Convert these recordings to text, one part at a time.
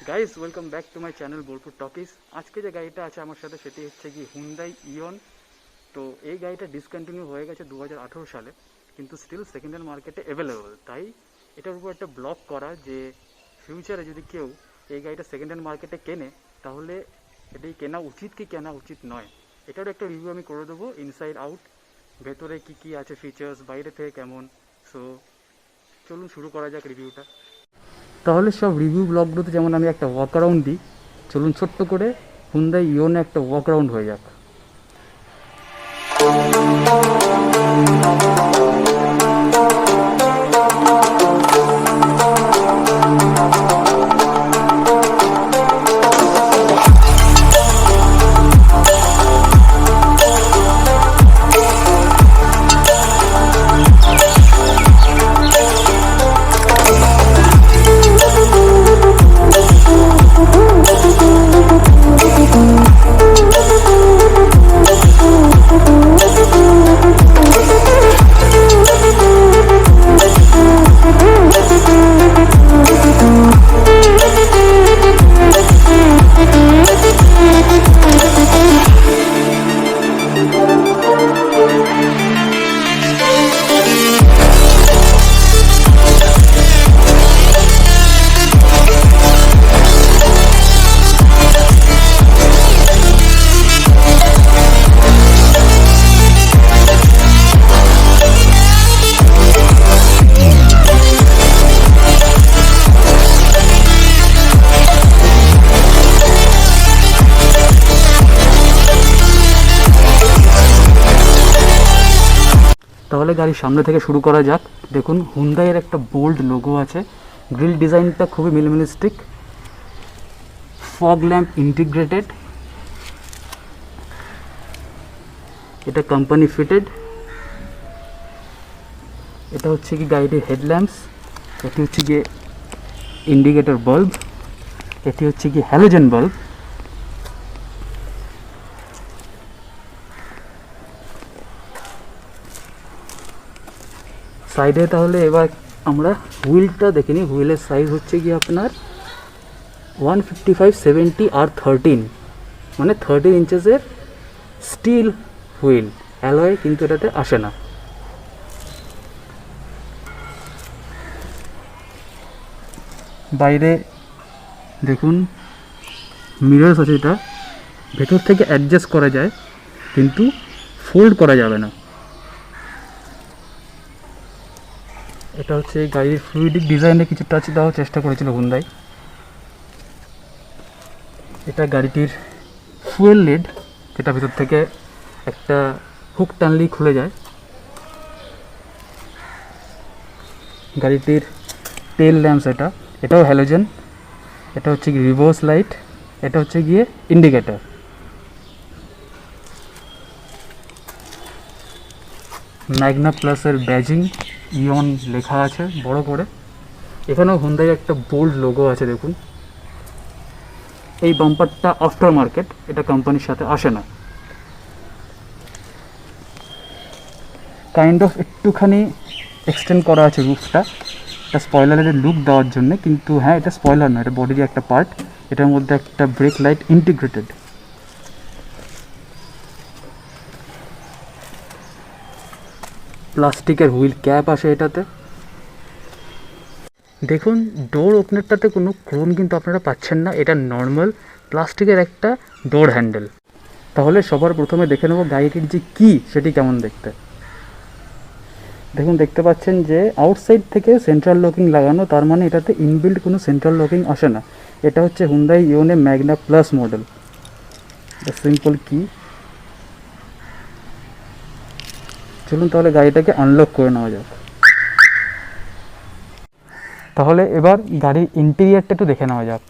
Guys welcome back to my channel Bolpur talkies. আজকে যে গাড়িটা আছে আমার সাথে সেটি হচ্ছে কি হুন্ডাই ইয়ন। তো এই গাড়িটা ডিসকন্টিনিউ হয়ে গেছে 2018 সালে, কিন্তু স্টিল সেকেন্ড হ্যান্ড মার্কেটে অ্যাভেলেবল। তাই এটার উপর একটা ব্লগ করা যে ফিউচারে যদি কেউ এই গাড়িটা সেকেন্ড হ্যান্ড মার্কেটে কেনে তাহলে এটাই কেনা উচিত কি কেনা উচিত নয়, এটারও একটা রিভিউ আমি করে দেবো ইনসাইড আউট, ভেতরে কি কি আছে ফিচার্স, বাইরে থেকে কেমন। সো চলুন শুরু করা যাক রিভিউটা। তাহলে সব রিভিউ ব্লগগুলোতে যেমন আমি একটা ওয়াক অ্যারাউন্ড দিই, চলুন ছোট্ট করে হুন্ডাই ইওনে একটা ওয়াক অ্যারাউন্ড হয়ে যাক। তাহলে গাড়ির সামনে থেকে শুরু করা যাক। দেখুন হুন্ডাইয়ের একটা বোল্ড লোগো আছে, গ্রিল ডিজাইনটা খুবই মিনিমালিস্টিক, ফগ ল্যাম্প ইন্টিগ্রেটেড, এটা কোম্পানি ফিটেড। এটা হচ্ছে কি গাড়িটির হেডল্যাম্পস, এটি হচ্ছে গিয়ে ইন্ডিকেটর বাল্ব, এটি হচ্ছে কি হ্যালোজেন বাল্ব। সাইডে তাহলে এবার আমরা হুইলটা দেখে নিই। হুইলের সাইজ হচ্ছে কি আপনার 155/70 আর 13, মানে 13 ইঞ্চেসের স্টিল হুইল, অ্যালয় কিন্তু এটাতে আসে না। বাইরে দেখুন মিরর্স আছে, এটা ভেতর থেকে অ্যাডজাস্ট করা যায় কিন্তু ফোল্ড করা যাবে না। এটা হচ্ছে গাড়ির ফ্লুইডিক ডিজাইনে কিছু টাচ দেওয়ার চেষ্টা করেছিল হুন্ডাই। এটা গাড়িটির ফুয়েল লিড, যেটা ভিতর থেকে একটা হুক টানলেই খুলে যায়। গাড়িটির টেল ল্যাম্পস, এটাও হ্যালোজেন। এটা হচ্ছে কি রিভার্স লাইট, এটা হচ্ছে গিয়ে ইন্ডিকেটর। ম্যাগনা প্লাসের ব্যাজিং ইয়ন লেখা আছে বড় করে। এখানেও হুন্ডাই একটা বোল্ড লোগো আছে দেখুন। এই বাম্পারটা আফটার মার্কেট, এটা কোম্পানির সাথে আসে না। কাইন্ড অফ একটুখানি এক্সটেন্ড করা আছে রুফটা, এটা স্পয়লারের লুক দেওয়ার জন্য, কিন্তু হ্যাঁ এটা স্পয়লার না, এটা বডির একটা পার্ট। এটার মধ্যে একটা ব্রেক লাইট ইন্টিগ্রেটেড। প্লাস্টিকের হুইল ক্যাপ আসে এটাতে। দেখুন ডোর ওপেনারটাতে কোনো ক্রোম কিন্তু আপনারা পাচ্ছেন না, এটা নর্মাল প্লাস্টিকের একটা ডোর হ্যান্ডেল। তাহলে সবার প্রথমে দেখে নেব গাড়িটির যে কি সেটি কেমন দেখতে। দেখুন দেখতে পাচ্ছেন যে আউটসাইড থেকে সেন্ট্রাল লকিং লাগানো, তার মানে এটাতে ইনবিল্ড কোনো সেন্ট্রাল লকিং আসে না। এটা হচ্ছে Hyundai Eon Magna plus model. Simple কি। চলুন তাহলে গাড়িটাকে আনলক করে নেওয়া যাক। তাহলে এবার গাড়ির ইন্টেরিয়ারটা একটু দেখে নেওয়া যাক।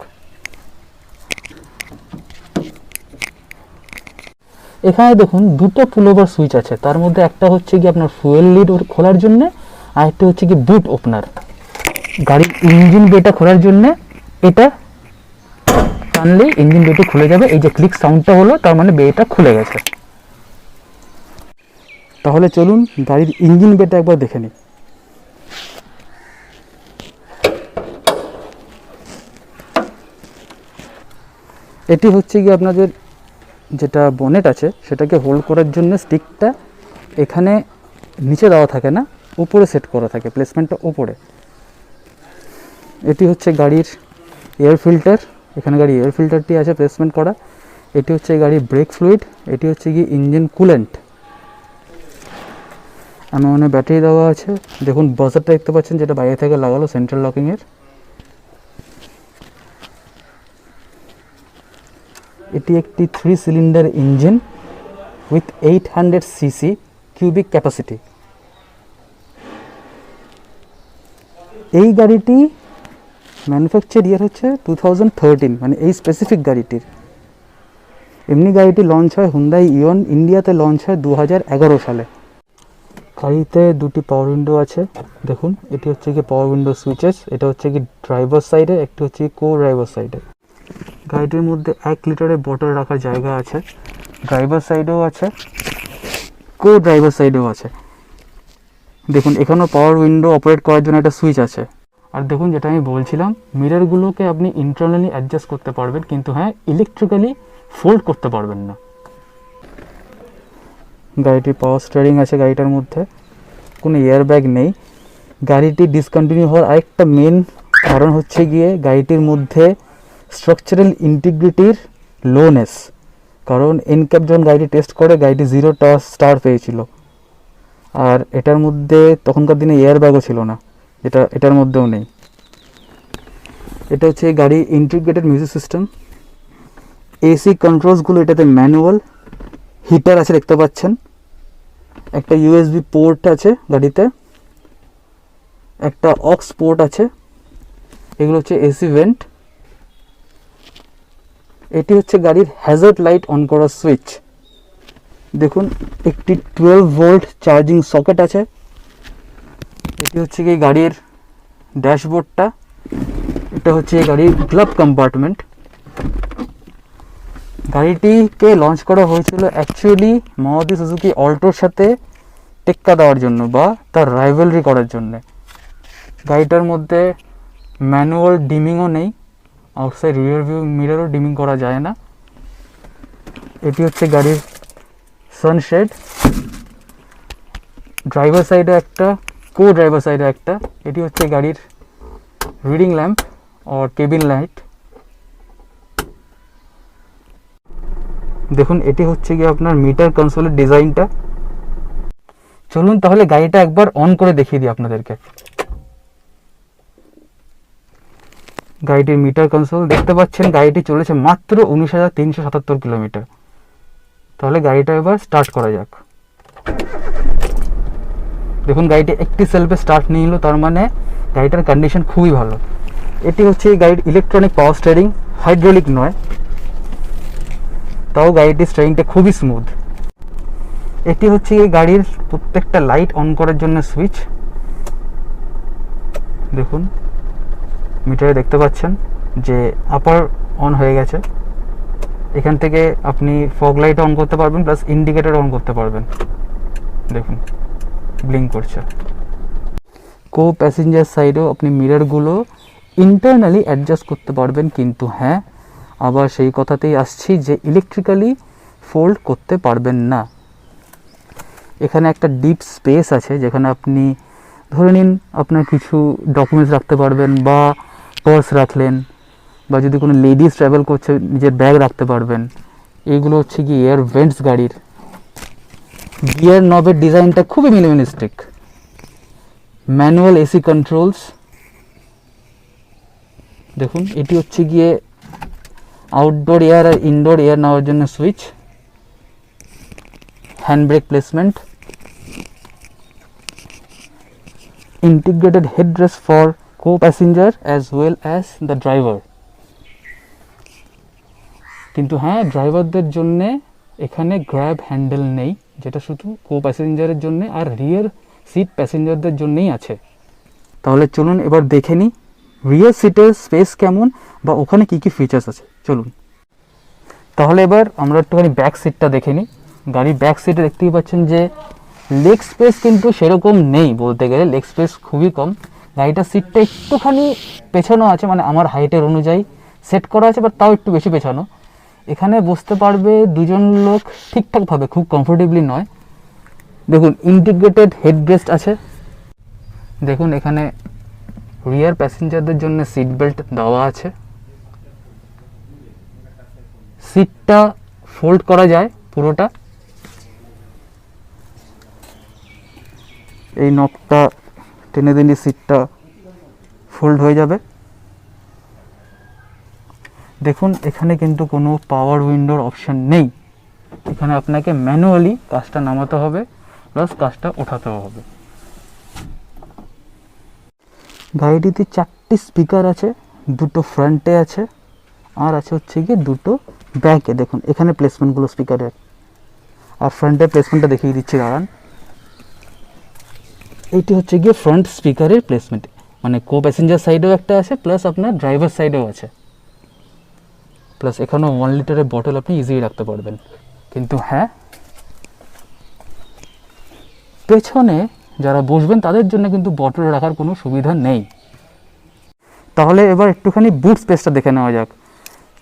এখানে দেখুন দুটো পুলওভার সুইচ আছে, তার মধ্যে একটা হচ্ছে কি আপনার ফুয়েল লিড খোলার জন্য, আর একটা হচ্ছে কি বুট ওপেনার। গাড়ির ইঞ্জিন বেটা খোলার জন্য এটা টানলেই ইঞ্জিন বেটি খুলে যাবে। এই যে ক্লিক সাউন্ডটা হলো, তার মানে বেটা খুলে গেছে। তাহলে চলুন গাড়ির ইঞ্জিন বেটা একবার দেখে নিই। এটি হচ্ছে কি আপনাদের যেটা বনেট আছে সেটাকে হোল্ড করার জন্য স্টিকটা এখানে নিচে দেওয়া থাকে না, উপরে সেট করা থাকে, প্লেসমেন্টটা উপরে। এটি হচ্ছে গাড়ির এয়ার ফিল্টার, এখানে গাড়ির এয়ার ফিল্টারটি আছে প্লেসমেন্ট করা। এটি হচ্ছে গাড়ির ব্রেক ফ্লুইড, এটি হচ্ছে কি ইঞ্জিন কুলেন্ট। এমন ব্যাটারি দেওয়া আছে। দেখুন বাজারটা দেখতে পাচ্ছেন যেটা বাইরে থেকে লাগালো সেন্ট্রাল লকিংয়ের। এটি একটি 3 cylinder engine with 800 CC cubic capacity. এই গাড়িটি ম্যানুফ্যাকচার ইয়ার হচ্ছে 2013, মানে এই স্পেসিফিক গাড়িটির। এমনি গাড়িটি লঞ্চ হয় হুন্ডাই ইয়ন, ইন্ডিয়াতে লঞ্চ হয় 2011 সালে। গাড়িতে দুটি পাওয়ার উইন্ডো আছে। দেখুন এটি হচ্ছে কি পাওয়ার উইন্ডো সুইচেস, এটা হচ্ছে কি ড্রাইভার সাইডে, একটি হচ্ছে কো ড্রাইভার সাইডে। গাড়িটির মধ্যে 1 লিটারের বটল রাখার জায়গা আছে, ড্রাইভার সাইডেও আছে, কো ড্রাইভার সাইডেও আছে। দেখুন এখানেও পাওয়ার উইন্ডো অপারেট করার জন্য একটা সুইচ আছে। আর দেখুন যেটা আমি বলছিলাম, মিররগুলোকে আপনি ইন্টারনালি অ্যাডজাস্ট করতে পারবেন, কিন্তু হ্যাঁ ইলেকট্রিক্যালি ফোল্ড করতে পারবেন না। গাড়িটির পাওয়ার স্টিয়ারিং আছে, গাড়িটার মধ্যে কোনো এয়ারব্যাগ নেই। গাড়িটি ডিসকন্টিনিউ হওয়ার আরেকটা মেন কারণ হচ্ছে গিয়ে গাড়িটির মধ্যে স্ট্রাকচারাল ইন্টিগ্রিটির লোনেস। কারণ এনক্যাপ যখন গাড়িটি টেস্ট করে গাড়িটি 0 স্টার পেয়েছিল। আর এটার মধ্যে তখনকার দিনে এয়ারব্যাগও ছিল না, এটার মধ্যেও নেই। এটা হচ্ছে গাড়ি ইন্টিগ্রেটেড মিউজিক সিস্টেম। এসি কন্ট্রোলসগুলো এটাতে ম্যানুয়াল। হিটার আছে দেখতে পাচ্ছেন, একটা ইউএসবি পোর্ট আছে গাড়িতে, একটা অক্স পোর্ট আছে। এগুলো হচ্ছে এসি ভেন্ট। এটি হচ্ছে গাড়ির হ্যাজার্ড লাইট অন করার সুইচ। দেখুন একটি 12 ভোল্ট চার্জিং সকেট আছে। এটি হচ্ছে কি গাড়ির ড্যাশবোর্ডটা। এটা হচ্ছে গাড়ির গ্লাভ কম্পার্টমেন্ট। গাড়িটিকে লঞ্চ করা হয়েছিল অ্যাকচুয়ালি মারুতি সুজুকি অল্টোর সাথে টেক্কা দেওয়ার জন্য বা তার রাইভালরি করার জন্য। গাড়িটার মধ্যে ম্যানুয়াল ডিমিংও নেই, আউটসাইড রিয়ার ভিউ মিররও ডিমিং করা যায় না। এটি হচ্ছে গাড়ির সানশেড, ড্রাইভার সাইডে একটা, কো ড্রাইভার সাইডে একটা। এটি হচ্ছে গাড়ির রিডিং ল্যাম্প আর কেবিন লাইট। দেখুন এটি হচ্ছে গিয়ে আপনার মিটার কনসোলের ডিজাইনটা। চলুন তাহলে গাড়িটা একবার অন করে দেখিয়ে দিই আপনাদেরকে। গাড়িটির মিটার কনসোল দেখতে পাচ্ছেন, গাড়িটি চলেছে মাত্র 19,377 কিলোমিটার। তাহলে গাড়িটা এবার স্টার্ট করা যাক। দেখুন গাড়িটি একটি সেলফে স্টার্ট নিয়ে নিল, তার মানে গাড়িটার কন্ডিশন খুবই ভালো। এটি হচ্ছে এই গাড়ির ইলেকট্রনিক পাওয়ার স্টিয়ারিং, হাইড্রোলিক নয়, তাও গাড়িটির স্টিয়ারিংটা খুবই স্মুথ। এটি হচ্ছে এই গাড়ির প্রত্যেকটা লাইট অন করার জন্য সুইচ। দেখুন মিটারে দেখতে পাচ্ছেন যে আপার অন হয়ে গেছে। এখান থেকে আপনি ফগ লাইট অন করতে পারবেন, প্লাস ইন্ডিকেটর অন করতে পারবেন। দেখুন ব্লিঙ্ক করছে। কো প্যাসেঞ্জার সাইডেও আপনি মিররগুলো ইন্টারনালি অ্যাডজাস্ট করতে পারবেন, কিন্তু হ্যাঁ আবার সেই কথাতেই আসছি যে ইলেকট্রিক্যালি ফোল্ড করতে পারবেন না। এখানে একটা ডিপ স্পেস আছে যেখানে আপনি ধরে নিন আপনার কিছু ডকুমেন্টস রাখতে পারবেন, বা পার্স রাখলেন, বা যদি কোনো লেডিস ট্রাভেল করছে নিজের ব্যাগ রাখতে পারবেন। এইগুলো হচ্ছে কি এয়ার ভেন্টস গাড়ির। গিয়ার নবের ডিজাইনটা খুবই মিনিমালিস্টিক। Manual AC controls. দেখুন এটি হচ্ছে গিয়ে আউটডোর এয়ার আর ইনডোর এয়ার নেওয়ার জন্য switch. Hand brake placement, integrated headrest for co passenger as well as the driver. কিন্তু হ্যাঁ ড্রাইভারদের জন্যে এখানে গ্র্যাব হ্যান্ডেল নেই, যেটা শুধু কো প্যাসেঞ্জারের জন্য আর রিয়ার সিট প্যাসেঞ্জারদের জন্যই আছে। তাহলে চলুন এবার দেখে নিই রিয়ার সিটের স্পেস কেমন বা ওখানে কী কী ফিচার্স আছে। চলুন তাহলে এবার আমরা একটুখানি ব্যাক সিটটা দেখে নিই। গাড়ির ব্যাক সিটে দেখতেই পাচ্ছেন যে লেগ স্পেস কিন্তু সেরকম নেই, বলতে গেলে লেগ স্পেস খুবই কম। গাড়িটার সিটটা একটুখানি পেছানো আছে, মানে আমার হাইটের অনুযায়ী সেট করা আছে, বাট তাও একটু বেশি পেছানো। এখানে বসতে পারবে দুজন লোক ঠিকঠাকভাবে, খুব কমফোর্টেবলি নয়। দেখুন ইন্টিগ্রেটেড হেডরেস্ট আছে, দেখুন এখানে রিয়ার প্যাসেঞ্জারদের জন্য সিট বেল্ট দেওয়া আছে। সিটটা ফোল্ড করা যায় পুরোটা, এই নবটা টেনে দিলে সিটটা ফোল্ড হয়ে যাবে। দেখুন এখানে কিন্তু কোনো পাওয়ার উইন্ডোর অপশন নেই, এখানে আপনাকে ম্যানুয়ালি কাজটা নামাতে হবে প্লাস কাজটা ওঠাতেও হবে। গাড়িটিতে 4টি স্পিকার আছে, দুটো ফ্রন্টে আছে আর আছে হচ্ছে গিয়ে দুটো ব্যাকে। দেখুন এখানে প্লেসমেন্টগুলো স্পিকারের, আর ফ্রন্টের প্লেসমেন্টটা দেখিয়ে দিচ্ছি দাঁড়ান। এইটি হচ্ছে গিয়ে ফ্রন্ট স্পিকারের প্লেসমেন্ট, মানে কো প্যাসেঞ্জার সাইডেও একটা আছে প্লাস আপনার ড্রাইভার সাইডেও আছে, প্লাস এখানেও 1 লিটারের বটল আপনি ইজিলি রাখতে পারবেন। কিন্তু হ্যাঁ, পেছনে যারা বসবেন তাদের জন্য কিন্তু বটল রাখার কোনো সুবিধা নেই। তাহলে এবার একটুখানি বুট স্পেসটা দেখে নেওয়া যাক।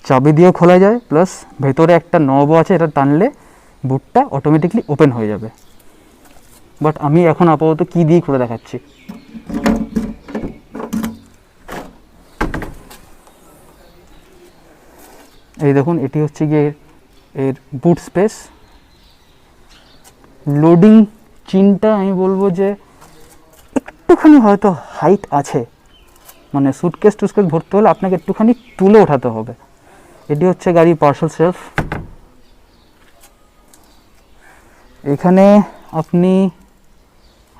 চাবি দিয়েও খোলা যায়, প্লাস ভেতরে একটা নবও আছে, এটা টানলে বুটটা অটোমেটিকলি ওপেন হয়ে যাবে। বাট আমি এখন আপাতত কি দিয়ে খুলে দেখাচ্ছি। এই দেখুন এটি হচ্ছে গিয়ে এর বুট স্পেস। লোডিং চিনটা আমি বলবো যে একটুখানি হয়তো হাইট আছে, মানে সুটকেস টুটকেস ভরতে হলে আপনাকে একটুখানি তুলে ওঠাতে হবে। এটি হচ্ছে গাড়ির পার্সেল শেলফ। এখানে আপনি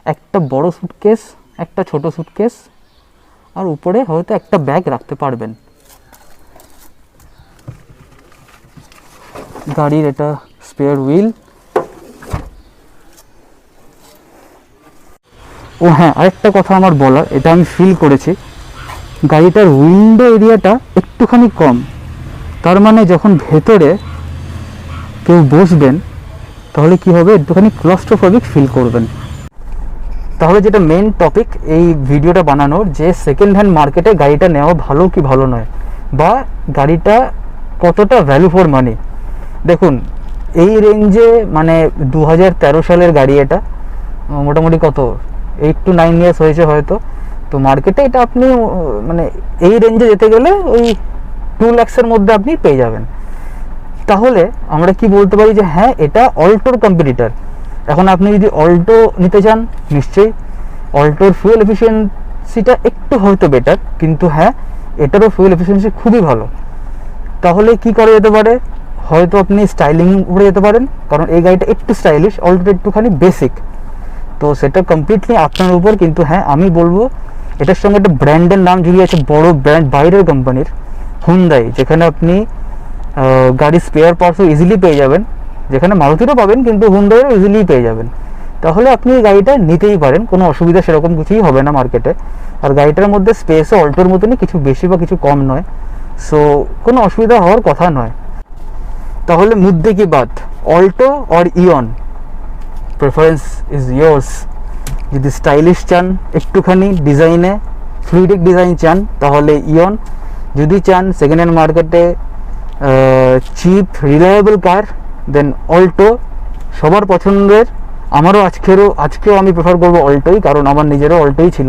একটা বড় সুটকেস, একটা ছোট সুটকেস আর উপরে হয়তো একটা ব্যাগ রাখতে পারবেন। গাড়ির এটা স্পেয়ার হুইল। ও হ্যাঁ, আরেকটা কথা আমার বলার, এটা আমি ফিল করেছি, গাড়িটার উইন্ডো এরিয়াটা একটুখানি কম। তার মানে যখন ভেতরে কেউ বসবেন তাহলে কি হবে, একটুখানি ক্লস্ট্রোফোবিক ফিল করবেন। তাহলে যেটা মেন টপিক এই ভিডিওটা বানানোর, যে সেকেন্ড হ্যান্ড মার্কেটে গাড়িটা নেওয়া ভালো কি ভালো নয়, বা গাড়িটা কতটা ভ্যালু ফর মানি। দেখুন এই রেঞ্জে, মানে 2013 সালের গাড়ি, এটা মোটামুটি কত 8 to 9 ইয়ার্স হয়েছে হয়তো। তো মার্কেটে এটা আপনি মানে এই রেঞ্জে যেতে গেলে ওই 2 লাখসের মধ্যে আপনি পেয়ে যাবেন। তাহলে আমরা কি বলতে পারি যে হ্যাঁ, এটা অল্টোর কম্পিটিটর। এখন আপনি যদি অল্টো নিতে চান, নিশ্চয়ই অল্টোর ফুয়েল এফিসিয়েন্সিটা একটু হয়তো বেটার, কিন্তু হ্যাঁ এটারও ফুয়েল এফিসিয়েন্সি খুবই ভালো। তাহলে কি করা যেতে পারে, হয়তো আপনি স্টাইলিং উপরে যেতে পারেন, কারণ এই গাড়িটা একটু স্টাইলিশ, অল্টোটা একটুখানি বেসিক, তো সেটা কমপ্লিটলি আপনার উপর। কিন্তু হ্যাঁ, আমি বলবো এটার সঙ্গে একটা ব্র্যান্ডের নাম জড়িয়ে আছে, বড় ব্র্যান্ড বাইরের কোম্পানির, হুন্ডাই, যেখানে আপনি গাড়ির স্পেয়ার পার্টসও ইজিলি পেয়ে যাবেন, যেখানে মারুতিরও পাবেন কিন্তু হুন্ডাইয়েরও ইজিলি পেয়ে যাবেন। তাহলে আপনি এই গাড়িটা নিতেই পারেন, কোনো অসুবিধা সেরকম কিছুই হবে না মার্কেটে। আর গাড়িটার মধ্যে স্পেসও অল্টোর মতনই, কিছু বেশি বা কিছু কম নয়, সো কোনো অসুবিধা হওয়ার কথা নয়। তাহলে মুদ্দে কি বাত, অল্টো অর ইয়ন, প্রেফারেন্স ইজ ইয়ার্স। যদি স্টাইলিশ চান, একটুখানি ডিজাইনে ফ্লুইডিক ডিজাইন চান, তাহলে ইয়ন। যদি চান সেকেন্ড হ্যান্ড মার্কেটে চিপ রিলায়েবল কার, দেন অল্টো। সবার পছন্দের, আমারও আজকেও আমি প্রেফার করবো অল্টোই, কারণ আমার নিজেরও অল্টোই ছিল।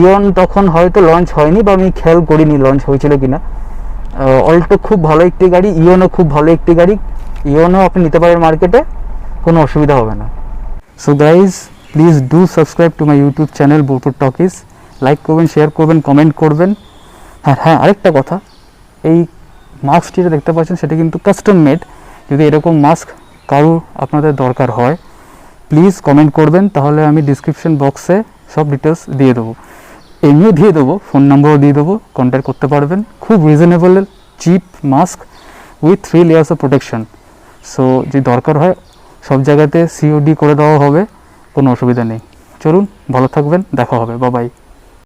ইয়ন তখন হয়তো লঞ্চ হয়নি, বা আমি খেয়াল করিনি লঞ্চ হয়েছিল কিনা। অল্টো খুব ভালো একটি গাড়ি, ইয়নও খুব ভালো একটি গাড়ি, ইয়নও আপনি নিতে পারেন মার্কেটে, কোনো অসুবিধা হবে না। So guys, please do subscribe to my YouTube channel Bolpur talkies. Like করবেন, শেয়ার করবেন, কমেন্ট করবেন। হ্যাঁ, আরেকটা কথা, এই মাস্কটি যেটা দেখতে পাচ্ছেন সেটা কিন্তু কাস্টম মেড। যদি এরকম মাস্ক কারো আপনাদের দরকার হয়, প্লিজ কমেন্ট করবেন, তাহলে আমি ডিসক্রিপশন বক্সে সব ডিটেলস দিয়ে দেবো, এমনিও দিয়ে দেবো, ফোন নাম্বারও দিয়ে দেবো, কন্ট্যাক্ট করতে পারবেন। খুব reasonable cheap mask with 3 layers of protection. So যদি দরকার হয় সব জায়গাতে COD করে দেওয়া হবে, কোনো অসুবিধা নেই। চলুন, ভালো থাকবেন, দেখা হবে, বাই বাই।